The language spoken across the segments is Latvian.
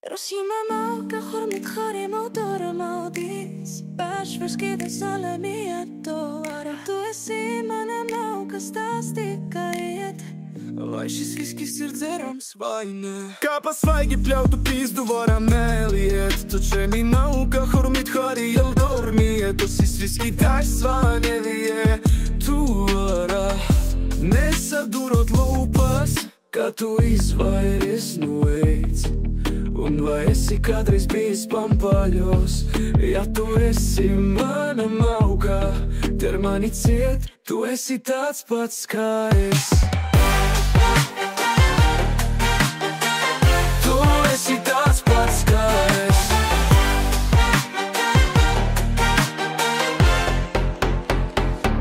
Rosimama ka hormit khari motor maudis Bash vërshkit e salemi ato Ara tu e si mana mau ka stastika jet Vaj šis srceram svajne Ka pas fajgi pljau të pizdu vara me lijet Të që mi nauka hormit khari jel dormijet To si sviski tash svajne vije Tu vara Nesa durot lupas Ka tu izvairis nuejc Unë va esi kadris bis pampaljos Ja tu esi mana mauka Termaniciet Tu esi tac pats ka es Tu esi tac pats ka es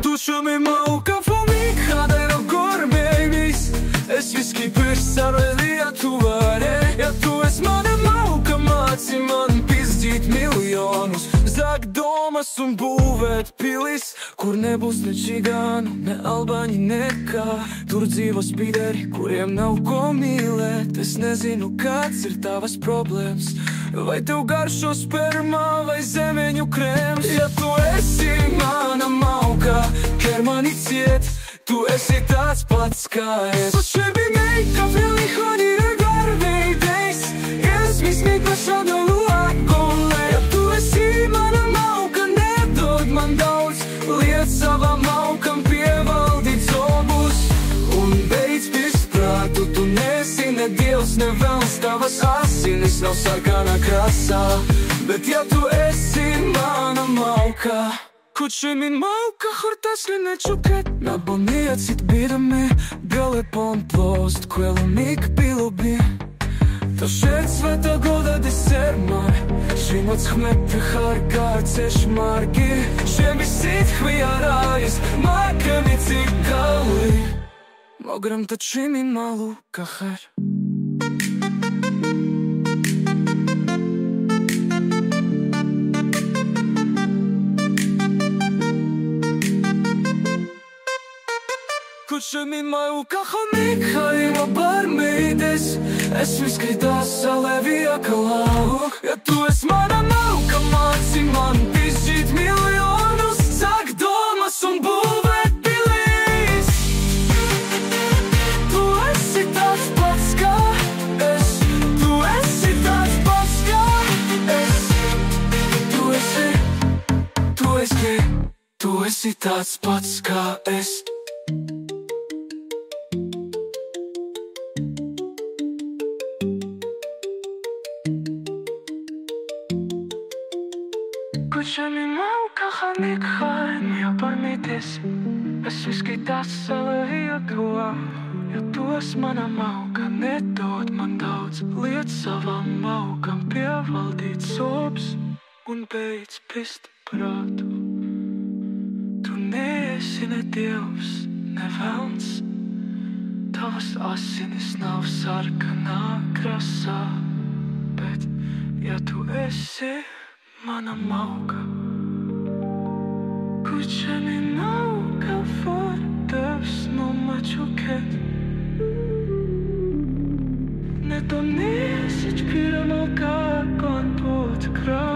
Tu shumë i mauka fomik Hadero gormejnis Es viski për sarë dhja tu vare Ja tu es mana mauka maci man pizdit milionus Zak doma sun buvet pilis Kur ne bus në qiganu Me Albani neka Turdzivo spideri Kur jem na u komile Tes nezi nuk ka cirtavas problems Vaj te u garsho sperma Vaj zeme nju krems Ja tu esi mana mauka Kermani ciet Tu esi tac pats ka es Po qebi mej ka fili hani e garve i dejs Jes mi smi pasha do lua kole Ja tu esi mana mauka ne do t'mandauc Lijet sava mauka m'pjeval di zobus Un bejt pis pratu tu nesi ne dios ne vel Stavas asin is no sargana krasa Bet ja tu esi mana mauka Ku që min mauka hortas në quket Na bonijet si t'bida me Bjollet po në post Kuelo mik bilo bi Të shet sveta goda diser maj Shvimot s'hme pëhar garce shmargi Shemi si t'hvi arajis Ma kemi cikali Mogrëm të qimin malu ka her Ku që mi ma u ka khomik Ha i ma bar me ides Es mi skrita sa levija ka lauk Ja tu es mana mau ka maci man Pizgjit milionus Zak doma sun buvet pilis Tu esi tac pats ka es Tu esi tac pats ka es Tu esi tac pats ka es Ku që mi mau ka khamik hajn Ja përmitis Es viski tas se lehia tua Ja tu es mana mauka Ne do t'mandauc Lijet sava mauka M'pjeval dit sobs Un bejt pist pratu Tu ne esi ne dievs Ne velns Tavas asin is nav sarkana krasa Bet ja tu esi Mana mauka Ku që mi mauka Fortës në më quket Ne do nisi qpire mauka Kanë po të kra